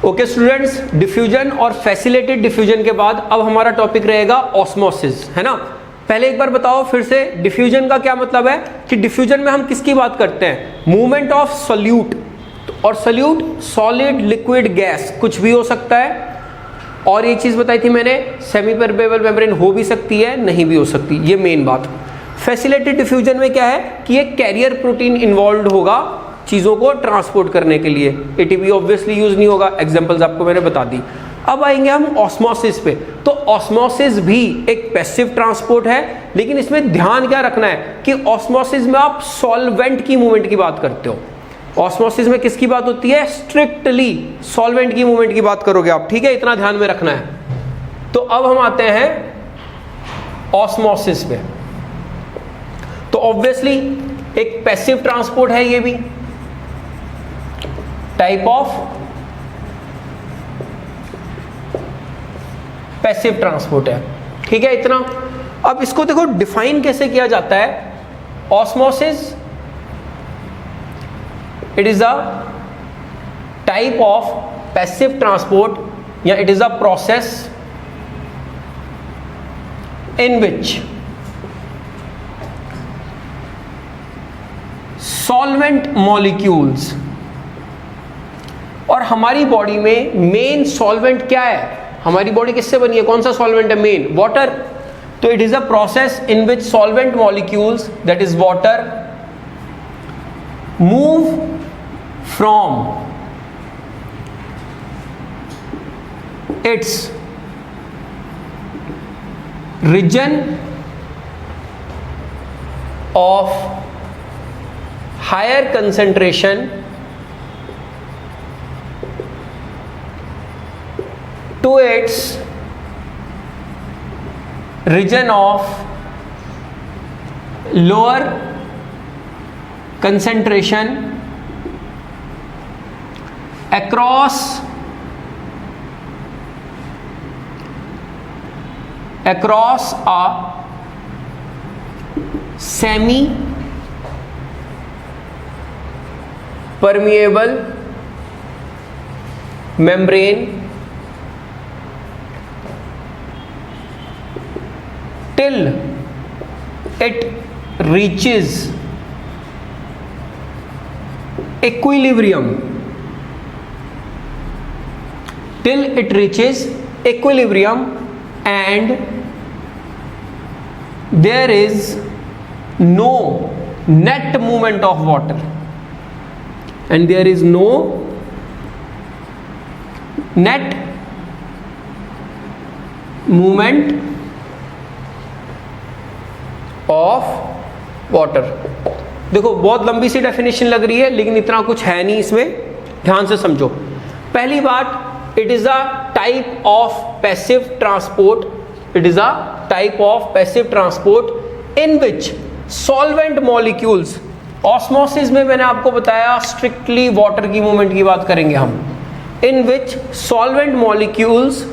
Okay students, diffusion और facilitated diffusion के बाद अब हमारा टॉपिक रहेगा ऑस्मोसिस, है ना। पहले एक बार बताओ फिर से, डिफ्यूजन का क्या मतलब है कि डिफ्यूजन में हम किसकी बात करते हैं, मूवमेंट ऑफ सोल्यूट, और सोल्यूट सॉलिड लिक्विड गैस कुछ भी हो सकता है। और ये चीज बताई थी मैंने, सेमी परमेबल मेम्ब्रेन हो भी सकती है, नहीं भी हो सकती, ये मेन बात। फैसिलिटेड डिफ्यूजन में क्या है कि एक कैरियर प्रोटीन इन्वॉल्व होगा चीजों को ट्रांसपोर्ट करने के लिए, एटीपी ऑब्वियसली यूज नहीं होगा, एग्जांपल्स आपको मैंने बता दी। अब आएंगे हम ऑस्मोसिस पे। तो ऑस्मोसिस भी एक पैसिव ट्रांसपोर्ट है, लेकिन इसमें ध्यान क्या रखना है कि ऑस्मोसिस में आप सॉल्वेंट की मूवमेंट की बात करते हो। ऑस्मोसिस में किसकी बात होती है, स्ट्रिक्टली सॉल्वेंट की मूवमेंट की बात करोगे आप, ठीक है, इतना ध्यान में रखना है। तो अब हम आते हैं ऑस्मोसिस पे। तो ऑब्वियसली एक पैसिव ट्रांसपोर्ट है, ये भी टाइप ऑफ पैसिव ट्रांसपोर्ट है, ठीक है, इतना। अब इसको देखो डिफाइन कैसे किया जाता है। Osmosis, it is a type of passive transport या it is a process in which solvent molecules, और हमारी बॉडी में मेन सॉल्वेंट क्या है, हमारी बॉडी किससे बनी है, कौन सा सॉल्वेंट है मेन, वाटर। तो it is a process in which solvent molecules, that is water, move from its region of higher concentration to its region of lower concentration across a semi permeable membrane till it reaches equilibrium, and there is no net movement of water, and there is no net movement of water। देखो बहुत लंबी सी definition लग रही है, लेकिन इतना कुछ है नहीं इसमें, ध्यान से समझो। पहली बात, it is a type of passive transport, it is a type of passive transport in which solvent molecules, osmosis में मैंने आपको बताया स्ट्रिक्टली वाटर की मूवमेंट की बात करेंगे हम, in which solvent molecules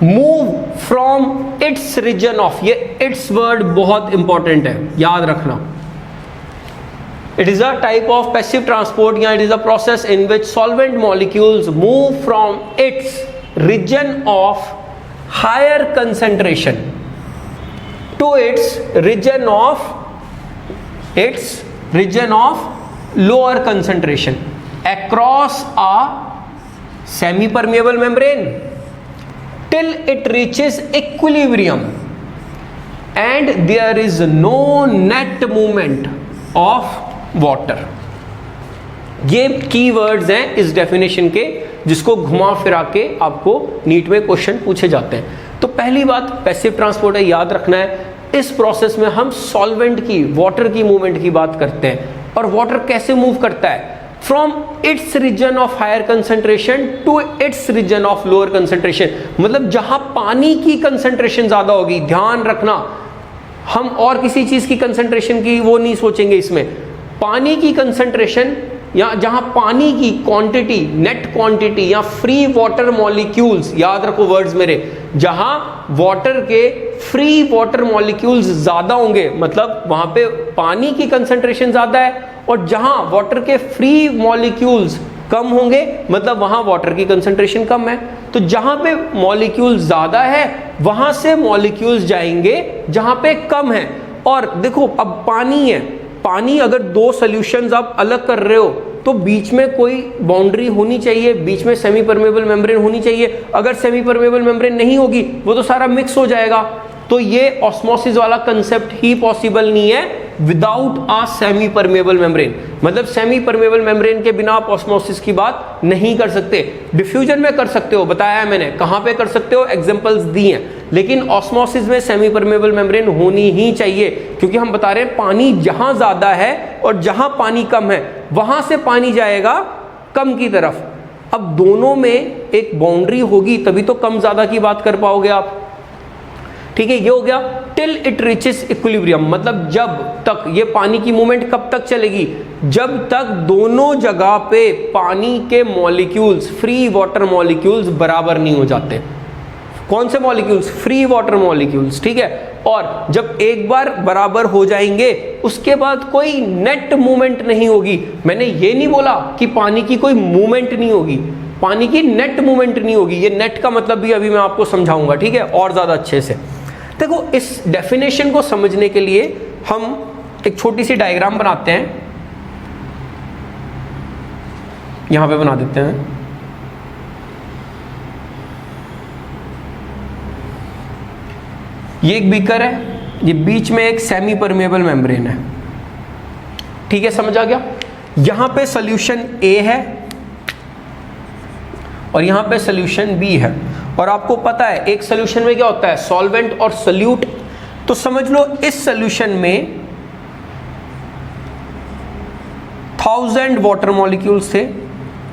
move from its region of, ये इट्स वर्ड बहुत इंपॉर्टेंट है, याद रखना। It is a type of passive transport या it is a process in which solvent molecules move from its region of higher concentration to its region of lower concentration across a semi permeable membrane till it reaches equilibrium and there is no net movement of water। ये की words हैं इस definition के, जिसको घुमा फिरा के आपको नीट में क्वेश्चन पूछे जाते हैं। तो पहली बात पैसिव ट्रांसपोर्ट है, याद रखना है। इस प्रोसेस में हम सॉल्वेंट की, वाटर की मूवमेंट की बात करते हैं। और वाटर कैसे मूव करता है, from its region of higher concentration to its region of lower concentration, मतलब जहां पानी की कंसेंट्रेशन ज्यादा होगी, ध्यान रखना, हम और किसी चीज की कंसेंट्रेशन की वो नहीं सोचेंगे इसमें, पानी की कंसेंट्रेशन या जहां पानी की क्वांटिटी, नेट क्वांटिटी या फ्री वाटर मॉलिक्यूल्स, याद रखो वर्ड्स मेरे, जहां वाटर के फ्री वाटर मॉलिक्यूल्स ज्यादा होंगे, मतलब वहां पे पानी की कंसंट्रेशन ज्यादा है, और जहां वाटर के फ्री मॉलिक्यूल्स कम होंगे मतलब वहां वाटर की कंसंट्रेशन कम है। तो जहां पे मॉलिक्यूल ज्यादा है वहां से मॉलिक्यूल्स जाएंगे जहां पे कम है। और देखो अब पानी है, पानी अगर दो सॉल्यूशंस आप अलग कर रहे हो तो बीच में कोई बाउंड्री होनी चाहिए, बीच में सेमी परमेबल मेम्ब्रेन होनी चाहिए। अगर सेमी परमेबल मेम्ब्रेन नहीं होगी वो तो सारा मिक्स हो जाएगा। तो ये ऑस्मोसिस वाला कंसेप्ट ही पॉसिबल नहीं है without a semi permeable membrane. मतलब सेमी परमेबल मेम्ब्रेन के बिना आप ऑस्मोसिस की बात नहीं कर सकते। डिफ्यूजन में कर सकते हो, बताया है मैंने कहां पे कर सकते हो, एग्जांपल्स दी हैं, लेकिन ऑस्मोसिस में सेमी परमेबल मेम्ब्रेन होनी ही चाहिए, क्योंकि हम बता रहे हैं पानी जहां ज्यादा है और जहां पानी कम है वहां से पानी जाएगा कम की तरफ। अब दोनों में एक बाउंड्री होगी तभी तो कम ज्यादा की बात कर पाओगे आप। ठीक है, ये हो गया टिल इट रीचेस इक्विलिब्रियम, मतलब जब तक, ये पानी की मूवमेंट कब तक चलेगी, जब तक दोनों जगह पे पानी के मॉलिक्यूल्स, फ्री वाटर मॉलिक्यूल्स बराबर नहीं हो जाते। कौन से मॉलिक्यूल्स? Free water molecules. ठीक है, और जब एक बार बराबर हो जाएंगे उसके बाद कोई नेट मूवमेंट नहीं होगी। मैंने ये नहीं बोला कि पानी की कोई मूवमेंट नहीं होगी, पानी की नेट मूवमेंट नहीं होगी। ये नेट का मतलब भी अभी मैं आपको समझाऊंगा, ठीक है, और ज्यादा अच्छे से। देखो इस डेफिनेशन को समझने के लिए हम एक छोटी सी डायग्राम बनाते हैं, यहां पे बना देते हैं। ये एक बीकर है, ये बीच में एक सेमी परमेबल मेम्ब्रेन है। ठीक है, समझ आ गया। यहां पे सॉल्यूशन ए है और यहां पे सॉल्यूशन बी है। और आपको पता है एक सॉल्यूशन में क्या होता है, सॉल्वेंट और सॉल्यूट। तो समझ लो इस सॉल्यूशन में 1000 वाटर मॉलिक्यूल्स थे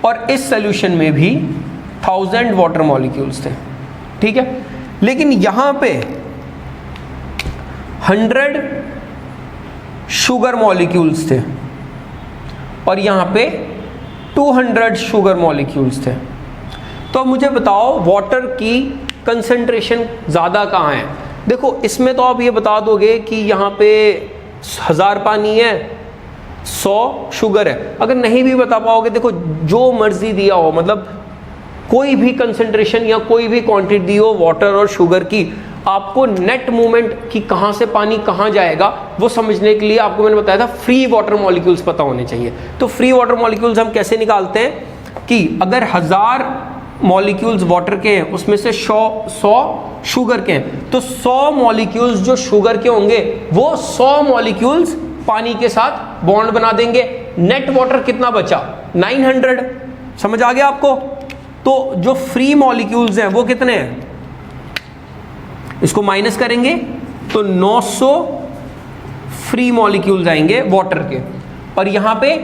और इस सॉल्यूशन में भी 1000 वाटर मॉलिक्यूल्स थे। ठीक है, लेकिन यहां पे 100 शुगर मॉलिक्यूल्स थे और यहां पे 200 शुगर मॉलिक्यूल्स थे। तो मुझे बताओ वाटर की कंसंट्रेशन ज़्यादा कहाँ है। देखो इसमें तो आप ये बता दोगे कि यहाँ पे 1000 पानी है, 100 शुगर है। अगर नहीं भी बता पाओगे, देखो जो मर्जी दिया हो, मतलब कोई भी कंसंट्रेशन या कोई भी क्वांटिटी दी हो वाटर और शुगर की, आपको नेट मूवमेंट की कहाँ से पानी कहाँ जाएगा वो समझने के लिए आपको मैंने बताया था फ्री वाटर मॉलिक्यूल्स पता होने चाहिए। तो फ्री वाटर मॉलिक्यूल्स हम कैसे निकालते हैं कि अगर 1000 मॉलिक्यूल्स वाटर के हैं उसमें से 100 शुगर के हैं, तो 100 मॉलिक्यूल्स जो शुगर के होंगे वो 100 मॉलिक्यूल्स पानी के साथ बॉन्ड बना देंगे। नेट वाटर कितना बचा? 900। समझ आ गया आपको? तो जो फ्री मॉलिक्यूल्स हैं वो कितने हैं, इसको माइनस करेंगे तो 900 फ्री मॉलिक्यूल्स आएंगे वाटर के, और यहां पे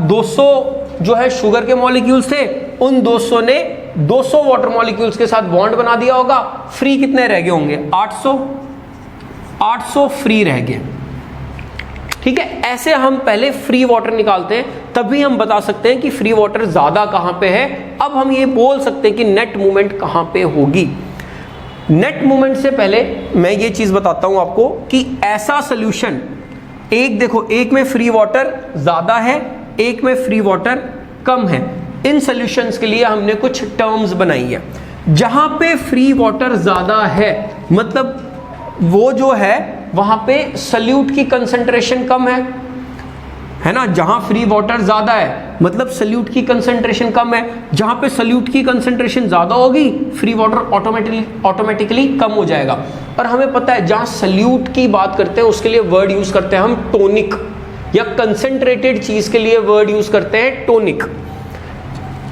200 जो है शुगर के मॉलिक्यूल्स थे, उन 200 ने 200 वाटर मॉलिक्यूल्स के साथ बॉन्ड बना दिया होगा। फ्री कितने रह गए होंगे? 800 फ्री रह गए। ठीक है, ऐसे हम पहले फ्री वाटर निकालते हैं, तभी हम बता सकते हैं कि फ्री वाटर ज्यादा कहां पे है। अब हम ये बोल सकते हैं कि नेट मूवमेंट कहां पे होगी। नेट मूवमेंट से पहले मैं ये चीज बताता हूं आपको कि ऐसा सोल्यूशन, एक देखो, एक में फ्री वाटर ज्यादा है, एक में फ्री वाटर कम है। इन सॉल्यूशंस के लिए हमने कुछ टर्म्स बनाई है। जहां पे फ्री वाटर ज्यादा है मतलब वो जो है वहां पे सल्यूट की कंसंट्रेशन कम है ना। जहां फ्री वाटर ज्यादा है मतलब सल्यूट की कंसंट्रेशन कम है। जहां पे सल्यूट की कंसंट्रेशन ज्यादा होगी फ्री वाटर ऑटोमेटिकली कम हो जाएगा। और हमें पता है जहां सल्यूट की बात करते हैं उसके लिए वर्ड यूज करते हैं हम टोनिक, या कंसंट्रेटेड चीज के लिए वर्ड यूज करते हैं टोनिक।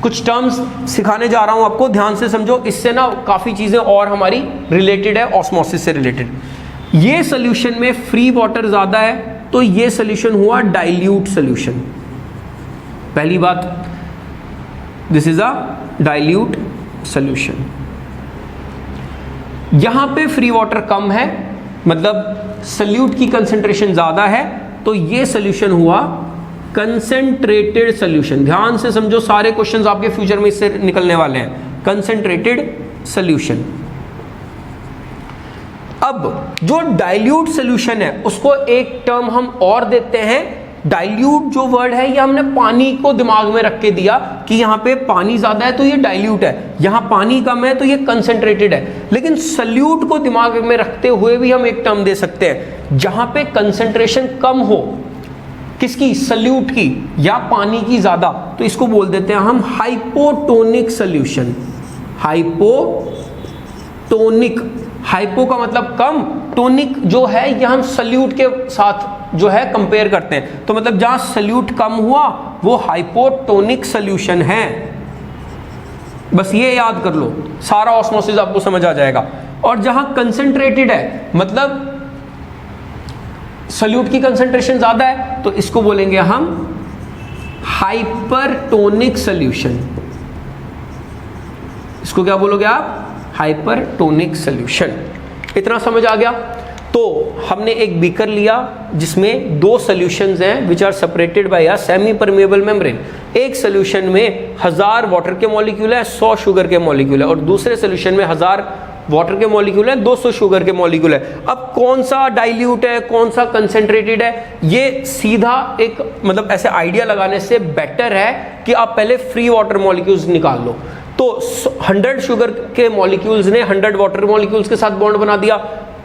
कुछ टर्म्स सिखाने जा रहा हूं आपको, ध्यान से समझो, इससे ना काफी चीजें और हमारी रिलेटेड है ऑस्मोसिस से रिलेटेड। ये सोल्यूशन में फ्री वाटर ज्यादा है तो ये सोल्यूशन हुआ डाइल्यूट सोल्यूशन। पहली बात, this is a dilute solution. यहां पे फ्री वाटर कम है मतलब सल्यूट की कंसंट्रेशन ज्यादा है, तो ये सोल्यूशन हुआ कंसेंट्रेटेड सोल्यूशन। ध्यान से समझो, सारे क्वेश्चंस आपके फ्यूचर में इससे निकलने वाले हैं। Concentrated solution. अब जो डाइल्यूट सोल्यूशन है उसको एक टर्म हम और देते हैं डाइल्यूट जो वर्ड है ये हमने पानी को दिमाग में रख के दिया कि यहाँ पे पानी ज्यादा है तो ये डाइल्यूट है, यहाँ पानी कम है तो ये कंसेंट्रेटेड है। लेकिन सल्यूट को दिमाग में रखते हुए भी हम एक टर्म दे सकते हैं, जहां पे कंसेंट्रेशन कम हो, किसकी, सल्यूट की या पानी की ज्यादा, तो इसको बोल देते हैं हम हाइपोटोनिक सॉल्यूशन। हाइपोटोनिक, हाइपो का मतलब कम, टोनिक जो है ये हम सल्यूट के साथ जो है कंपेयर करते हैं, तो मतलब जहां सल्यूट कम हुआ वो हाइपोटोनिक सॉल्यूशन है। बस ये याद कर लो, सारा ऑस्मोसिस आपको समझ आ जाएगा। और जहां कंसेंट्रेटेड है मतलब सल्यूट की कंसेंट्रेशन ज्यादा है, तो इसको बोलेंगे हम हाइपरटोनिक सॉल्यूशन। इसको क्या बोलोगे आप, हाइपरटोनिक सॉल्यूशन। इतना समझ आ गया। तो हमने एक बीकर लिया जिसमें दो सॉल्यूशंस हैं which are separated by a semi permeable membrane. एक सॉल्यूशन में 1000 वाटर के मॉलिक्यूल है, 100 शुगर के मॉलिक्यूल है, और दूसरे सॉल्यूशन में 1000 वाटर के मॉलिक्यूल है, 200 शुगर के मॉलिक्यूल है। अब कौन सा डाइल्यूट है, कौन सा कंसेंट्रेटेड है, ये सीधा एक मतलब ऐसे आइडिया लगाने से बेटर है कि आप पहले फ्री वाटर मॉलिक्यूल्स निकाल लो। तो 100 शुगर के मॉलिक्यूल्स ने 100 वाटर मॉलिक्यूल्स के साथ बॉन्ड बना दिया,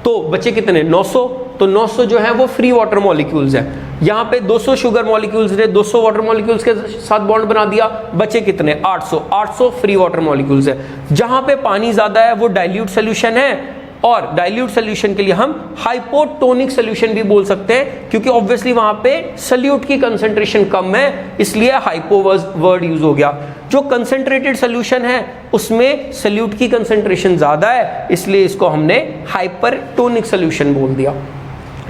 तो बचे कितने, 900। तो 900 जो है वो फ्री वाटर मॉलिक्यूल्स है। यहाँ पे 200 शुगर मॉलिक्यूल्स ने 200 वाटर मॉलिक्यूल्स के साथ बॉन्ड बना दिया, बचे कितने, 800। 800 फ्री वाटर मॉलिक्यूल्स है। जहां पे पानी ज्यादा है वो डाइल्यूट सोल्यूशन है, और डाइल्यूट सोल्यूशन के लिए हम हाइपोटोनिक सोल्यूशन भी बोल सकते हैं, क्योंकि ऑब्वियसली वहां पे सल्यूट की कंसेंट्रेशन कम है, इसलिए हाइपो वर्ड यूज हो गया। जो कंसेंट्रेटेड सोल्यूशन है उसमें सल्यूट की कंसेंट्रेशन ज्यादा है, इसलिए इसको हमने हाइपरटोनिक सोल्यूशन बोल दिया।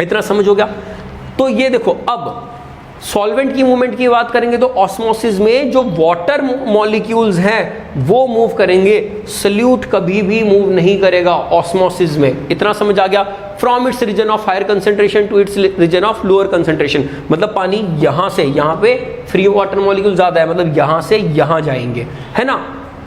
इतना समझ हो गया। तो ये देखो, अब सॉल्वेंट की मूवमेंट की बात करेंगे तो ऑस्मोसिस में जो वाटर मॉलिक्यूल्स हैं वो मूव करेंगे, सल्यूट कभी भी मूव नहीं करेगा ऑस्मोसिस में। इतना समझ आ गया। From its region of higher concentration to its region of lower concentration, मतलब पानी यहां से, यहां पे फ्री वाटर मॉलिक्यूल ज्यादा है, मतलब यहां से यहां जाएंगे, है ना।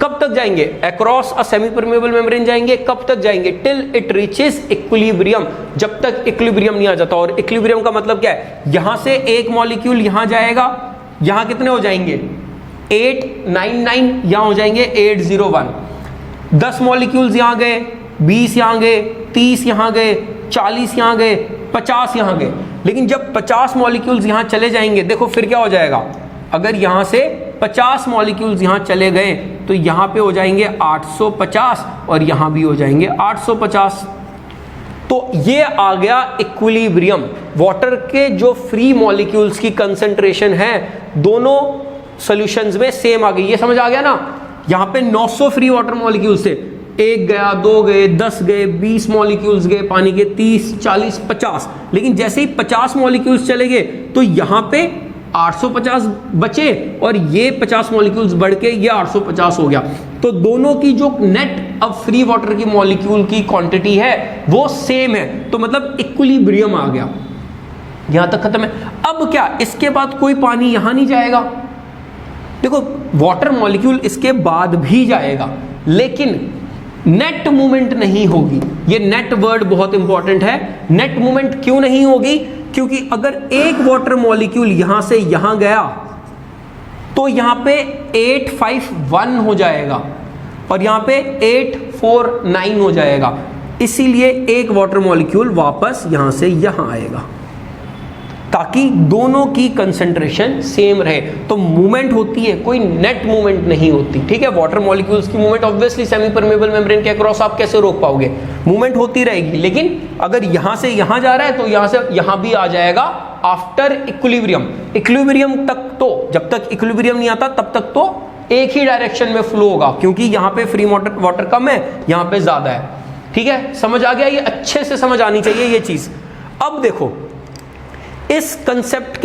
कब तक जाएंगे, across a semi permeable membrane जाएंगे। कब तक जाएंगे, टिल इट रीचेस इक्विलिब्रियम, जब तक इक्विलिब्रियम नहीं आ जाता। और इक्विलिब्रियम का मतलब क्या है, यहां से एक मॉलिक्यूल यहां जाएगा, यहां कितने हो जाएंगे, 899, यहां हो जाएंगे 801। 10 मॉलिक्यूल्स यहां गए, 20 यहां गए, 30 यहां गए, 40 यहां गए, 50 यहां गए। लेकिन जब 50 मॉलिक्यूल्स यहां चले जाएंगे, देखो फिर क्या हो जाएगा, अगर यहां से 50 मॉलिक्यूल्स यहां चले गए तो यहां पे हो जाएंगे 850 और यहां भी हो जाएंगे 850। तो ये आ गया इक्विलिब्रियम। वाटर के जो फ्री मॉलिक्यूल्स की कंसेंट्रेशन है दोनों सॉल्यूशंस में सेम आ गई। ये समझ आ गया ना। यहां पे 900 फ्री वाटर मॉलिक्यूल्स थे, 1 गया, 2 गए, 10 गए, 20 मॉलिक्यूल्स गए पानी के, 30, 40, 50। लेकिन जैसे ही 50 मॉलिक्यूल्स चले गए तो यहां पे 850 बचे और ये 50 मॉलिक्यूल्स बढ़ के ये 850 हो गया। तो दोनों की जो नेट अब फ्री वाटर की मॉलिक्यूल की क्वांटिटी है वो सेम है, तो मतलब इक्विलिब्रियम आ गया। यहां तक खत्म है। अब क्या, इसके बाद कोई पानी यहां नहीं जाएगा। देखो वाटर मॉलिक्यूल इसके बाद भी जाएगा, लेकिन नेट मूवमेंट नहीं होगी। ये नेट वर्ड बहुत इंपॉर्टेंट है। नेट मूवमेंट क्यों नहीं होगी, क्योंकि अगर एक वाटर मॉलिक्यूल यहां से यहां गया तो यहां पे 851 हो जाएगा और यहां पे 849 हो जाएगा। इसीलिए एक वाटर मॉलिक्यूल वापस यहां से यहां आएगा ताकि दोनों की कंसेंट्रेशन सेम रहे। तो मूवमेंट होती है, कोई नेट मूवमेंट नहीं होती। ठीक है, वाटर मॉलिक्यूल्स की movement obviously semi permeable membrane के अक्रॉस आप कैसे रोक पाओगे, मूवमेंट होती रहेगी। लेकिन अगर यहां से यहां जा रहा है तो यहां से यहां भी आ जाएगा आफ्टर इक्विलिब्रियम। इक्विलिब्रियम तक तो, जब तक इक्विलिब्रियम नहीं आता तब तक तो एक ही डायरेक्शन में फ्लो होगा, क्योंकि यहां पे फ्री वाटर कम है, यहां पे ज्यादा है। ठीक है, समझ आ गया। ये अच्छे से समझ आनी चाहिए ये चीज। अब देखो इस कंसेप्ट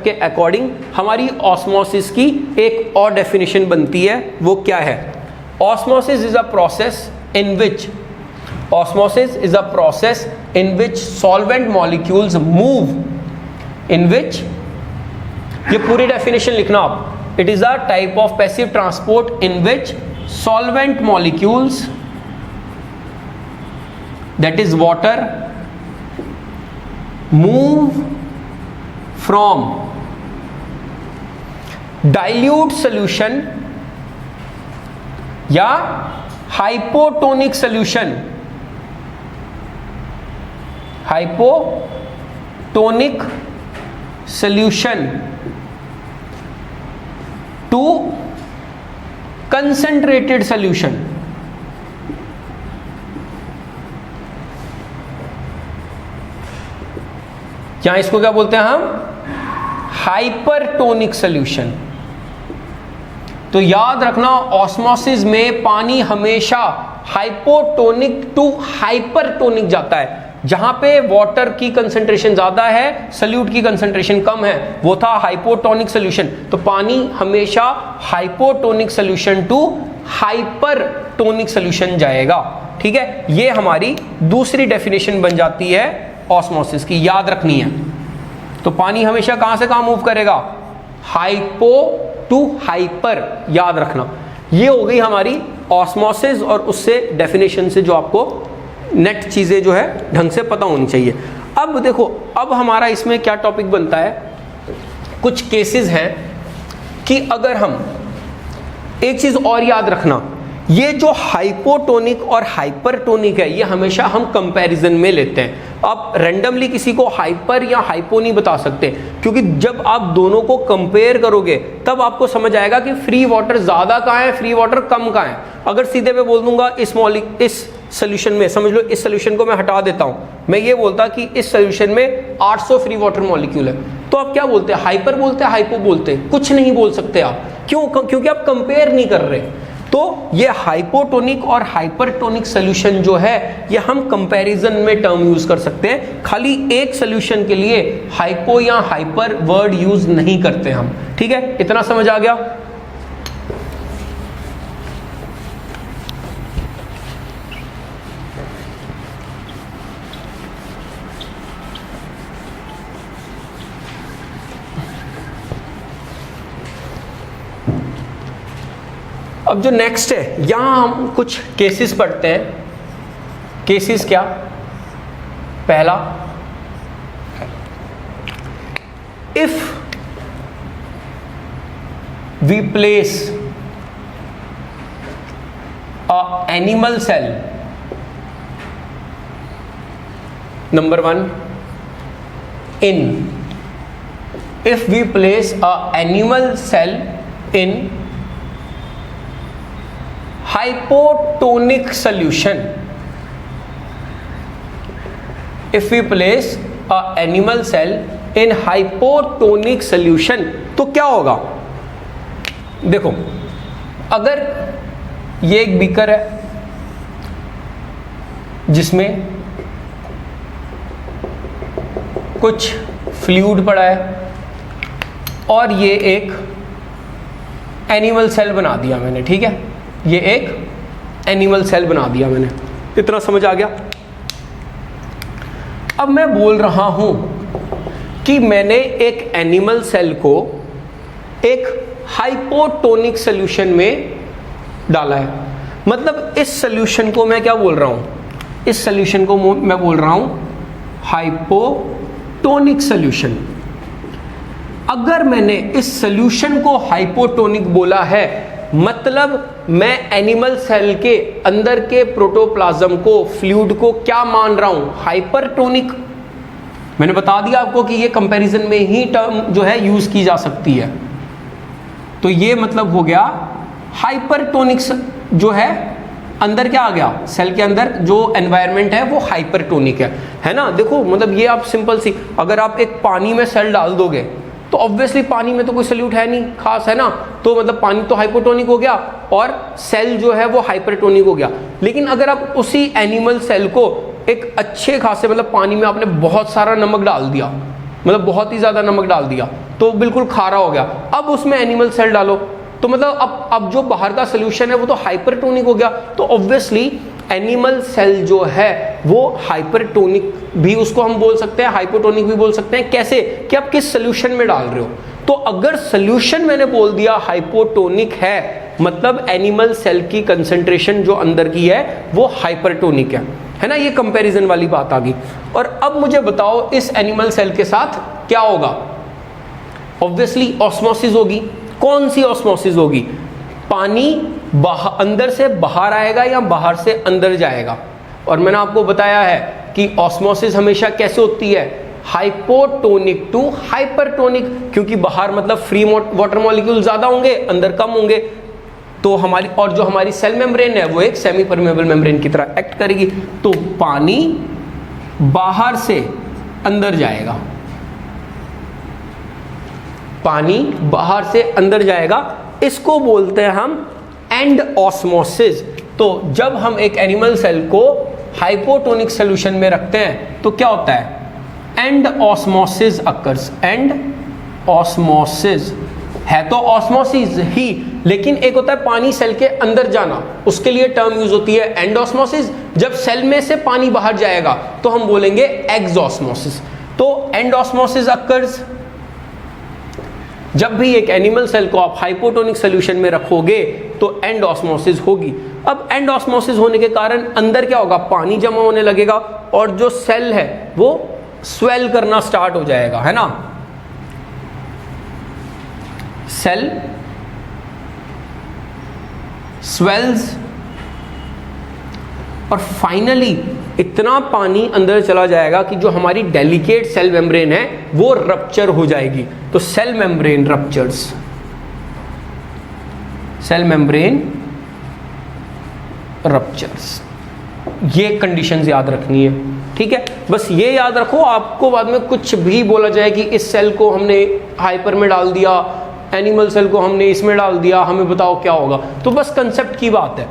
के अकॉर्डिंग हमारी ऑस्मोसिस की एक और डेफिनेशन बनती है। वो क्या है, osmosis is a process in which solvent molecules move, in which, ये पूरी डेफिनेशन लिखना आप। It is a type of passive transport in which solvent molecules, that is water, move from dilute solution या hypotonic solution, hypotonic solution to concentrated solution. यहां इसको क्या बोलते हैं हम? Hypertonic solution. तो याद रखना, ऑस्मोसिस में पानी हमेशा हाइपोटोनिक टू हाइपरटोनिक जाता है। जहां पे वाटर की कंसंट्रेशन ज्यादा है, सल्यूट की कंसंट्रेशन कम है, वो था हाइपोटोनिक सोल्यूशन। तो पानी हमेशा hypotonic solution to hypertonic solution जाएगा। ठीक है, ये हमारी दूसरी डेफिनेशन बन जाती है ऑस्मोसिस की, याद रखनी है। तो पानी हमेशा कहां से कहां मूव करेगा? हाइपो टू हाइपर, याद रखना। ये हो गई हमारी ऑस्मोसिस और उससे डेफिनेशन से जो आपको नेट चीजें जो है ढंग से पता होनी चाहिए। अब देखो, अब हमारा इसमें क्या टॉपिक बनता है, कुछ केसेस हैं कि अगर हम एक चीज और याद रखना, ये जो हाइपोटोनिक और हाइपरटोनिक है ये हमेशा हम कंपैरिजन में लेते हैं। आप रैंडमली किसी को हाइपर या हाइपो नहीं बता सकते, क्योंकि जब आप दोनों को कंपेयर करोगे तब आपको समझ आएगा कि फ्री वाटर ज्यादा कहाँ है, फ्री वाटर कम कहाँ है। अगर सीधे पे बोल दूंगा इस सोल्यूशन में, समझ लो इस सोल्यूशन को मैं हटा देता हूं, मैं ये बोलता कि इस सोल्यूशन में 800 फ्री वाटर मॉलिक्यूल है, तो आप क्या बोलते हैं? हाइपर बोलते हैं, हाइपो बोलते हैं? कुछ नहीं बोल सकते आप। क्यों? क्योंकि आप कंपेयर नहीं कर रहे। तो ये हाइपोटोनिक और हाइपरटोनिक सोल्यूशन जो है ये हम कंपैरिजन में टर्म यूज कर सकते हैं, खाली एक सोल्यूशन के लिए हाइपो या हाइपर वर्ड यूज नहीं करते हम। ठीक है, इतना समझ आ गया? अब जो नेक्स्ट है, यहां हम कुछ केसेस पढ़ते हैं। केसेस क्या? पहला, if we place a animal cell, number 1, if we place a animal cell in hypotonic solution, if we place a animal cell in hypotonic solution, तो क्या होगा? देखो, अगर ये एक बीकर है जिसमें कुछ फ्लूइड पड़ा है और ये एक एनिमल सेल बना दिया मैंने, ठीक है, ये एक एनिमल सेल बना दिया मैंने, इतना समझ आ गया? अब मैं बोल रहा हूं कि मैंने एक एनिमल सेल को एक हाइपोटोनिक सॉल्यूशन में डाला है, मतलब इस सॉल्यूशन को मैं क्या बोल रहा हूं? इस सॉल्यूशन को मैं बोल रहा हूं हाइपोटोनिक सॉल्यूशन। अगर मैंने इस सॉल्यूशन को हाइपोटोनिक बोला है, मतलब मैं एनिमल सेल के अंदर के प्रोटोप्लाज्म को, फ्लूइड को क्या मान रहा हूं? हाइपरटोनिक। मैंने बता दिया आपको कि ये कंपैरिजन में ही टर्म जो है यूज की जा सकती है। तो ये मतलब हो गया हाइपरटोनिक, जो है अंदर क्या आ गया? सेल के अंदर जो एनवायरनमेंट है वो हाइपरटोनिक है ना? देखो, मतलब ये आप सिंपल सी, अगर आप एक पानी में सेल डाल दोगे तो ऑब्वियसली पानी में तो कोई सॉल्यूट है नहीं खास, है ना? तो मतलब पानी तो हाइपोटोनिक हो गया और सेल जो है वो हाइपरटोनिक हो गया। लेकिन अगर आप उसी एनिमल सेल को एक अच्छे खासे, मतलब पानी में आपने बहुत सारा नमक डाल दिया, मतलब बहुत ही ज्यादा नमक डाल दिया, तो बिल्कुल खारा हो गया। अब उसमें एनिमल सेल डालो तो मतलब अब जो बाहर का सोल्यूशन है वो तो हाइपरटोनिक हो गया। तो ऑब्वियसली एनिमल सेल जो है वो हाइपरटोनिक भी उसको हम बोल सकते हैं, हाइपोटोनिक भी बोल सकते हैं। कैसे? कि आप किस सोल्यूशन में डाल रहे हो। तो अगर सोल्यूशन मैंने बोल दिया हाइपोटोनिक है, मतलब एनिमल सेल की कंसंट्रेशन जो अंदर की है वो हाइपरटोनिक है ना? ये कंपैरिजन वाली बात आ गई। और अब मुझे बताओ इस एनिमल सेल के साथ क्या होगा? ऑब्वियसली ऑस्मोसिस होगी। कौन सी ऑस्मोसिस होगी? पानी अंदर से बाहर आएगा या बाहर से अंदर जाएगा। और मैंने आपको बताया है कि ऑस्मोसिस हमेशा कैसे होती है, हाइपोटोनिक टू हाइपरटोनिक, क्योंकि बाहर मतलब फ्री वाटर मॉलिक्यूल ज्यादा होंगे, अंदर कम होंगे। तो हमारी और जो हमारी सेल मेम्ब्रेन है वो एक सेमी परमेबल मेम्ब्रेन की तरह एक्ट करेगी। तो पानी बाहर से अंदर जाएगा, पानी बाहर से अंदर जाएगा, इसको बोलते हैं हम एंड ऑस्मोसिस। तो जब हम एक एनिमल सेल को हाइपोटोनिक सॉल्यूशन में रखते हैं तो क्या होता है, and osmosis occurs. And osmosis है तो ऑस्मोसिस ही, लेकिन एक होता है पानी सेल के अंदर जाना, उसके लिए टर्म यूज होती है एंड ऑस्मोसिस। जब सेल में से पानी बाहर जाएगा तो हम बोलेंगे एक्सऑस्मोसिस। तो एंड ऑस्मोसिस अकर्स जब भी एक एनिमल सेल को आप हाइपोटोनिक सॉल्यूशन में रखोगे तो एंड ऑस्मोसिस होगी। अब एंड ऑस्मोसिस होने के कारण अंदर क्या होगा, पानी जमा होने लगेगा और जो सेल है वो स्वेल करना स्टार्ट हो जाएगा, है ना। सेल स्वेल्स और फाइनली इतना पानी अंदर चला जाएगा कि जो हमारी डेलिकेट सेल मेम्ब्रेन है वो रप्चर हो जाएगी। तो cell membrane ruptures, cell membrane ruptures, ये कंडीशंस याद रखनी है, ठीक है। बस ये याद रखो, आपको बाद में कुछ भी बोला जाए कि इस सेल को हमने हाइपर में डाल दिया, एनिमल सेल को हमने इसमें डाल दिया, हमें बताओ क्या होगा। तो बस कंसेप्ट की बात है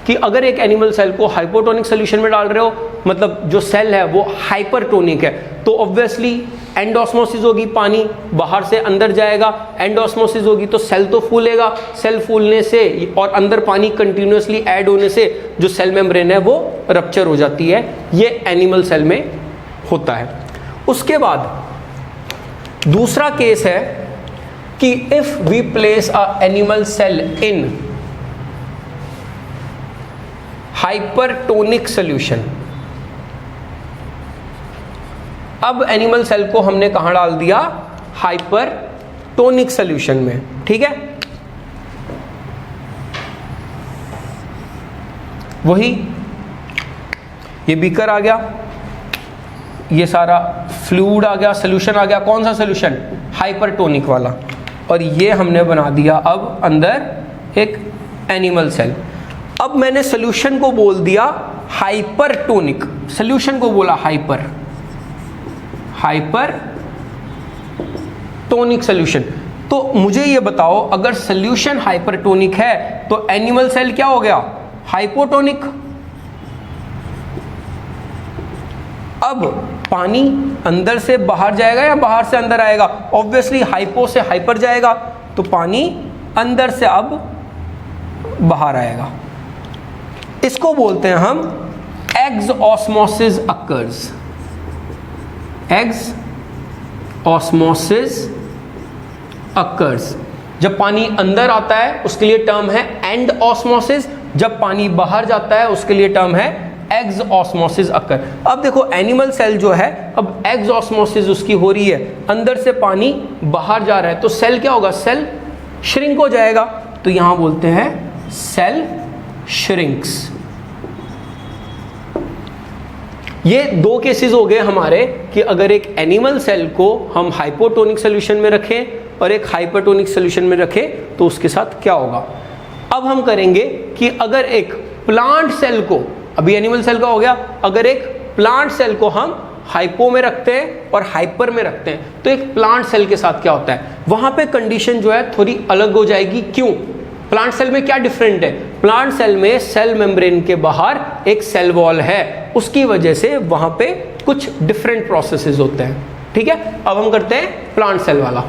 कि अगर एक एनिमल सेल को हाइपोटोनिक सॉल्यूशन में डाल रहे हो, मतलब जो सेल है वो हाइपरटोनिक है, तो ऑब्वियसली एंडोस्मोसिस होगी, पानी बाहर से अंदर जाएगा। एंडोस्मोसिस होगी तो सेल तो फूलेगा, सेल फूलने से और अंदर पानी कंटिन्यूसली ऐड होने से जो सेल मेम्ब्रेन है वो रप्चर हो जाती है। ये एनिमल सेल में होता है। उसके बाद दूसरा केस है कि if we place a animal cell in hypertonic solution. अब एनिमल सेल को हमने कहां डाल दिया, हाइपरटोनिक सॉल्यूशन में, ठीक है। वही ये बीकर आ गया, ये सारा फ्लूइड आ गया, सॉल्यूशन आ गया। कौन सा सॉल्यूशन, हाइपरटोनिक वाला। और ये हमने बना दिया अब अंदर एक एनिमल सेल। अब मैंने सॉल्यूशन को बोल दिया हाइपरटोनिक, सॉल्यूशन को बोला हाइपरटोनिक सॉल्यूशन। तो मुझे ये बताओ, अगर सॉल्यूशन हाइपरटोनिक है तो एनिमल सेल क्या हो गया, हाइपोटोनिक। अब पानी अंदर से बाहर जाएगा या बाहर से अंदर आएगा, ऑब्वियसली हाइपो से हाइपर जाएगा, तो पानी अंदर से अब बाहर आएगा। इसको बोलते हैं हम एक्सऑस्मोसिस अकर्स। एक्सऑस्मोसिस अकर्स। जब पानी अंदर आता है उसके लिए टर्म है एंड ऑस्मोसिस, जब पानी बाहर जाता है उसके लिए टर्म है एक्सऑस्मोसिस अकर। अब देखो एनिमल सेल जो है, अब एक्सऑस्मोसिस उसकी हो रही है, अंदर से पानी बाहर जा रहा है, तो सेल क्या होगा, सेल श्रिंक हो जाएगा। तो यहां बोलते हैं सेल श्रिंक्स। ये दो केसेस हो गए हमारे कि अगर एक एनिमल सेल को हम हाइपोटोनिक सॉल्यूशन में रखें और एक हाइपरटोनिक सॉल्यूशन में रखें तो उसके साथ क्या होगा। अब हम करेंगे कि अगर एक प्लांट सेल को, अभी एनिमल सेल का हो गया, अगर एक प्लांट सेल को हम हाइपो में रखते हैं और हाइपर में रखते हैं तो एक प्लांट सेल के साथ क्या होता है, वहां पे कंडीशन जो है थोड़ी अलग हो जाएगी। क्यों, प्लांट सेल में क्या डिफरेंट है, प्लांट सेल में सेल मेम्ब्रेन के बाहर एक सेल वॉल है, उसकी वजह से वहां पे कुछ डिफरेंट प्रोसेसेस होते हैं। ठीक है, अब हम करते हैं प्लांट सेल वाला।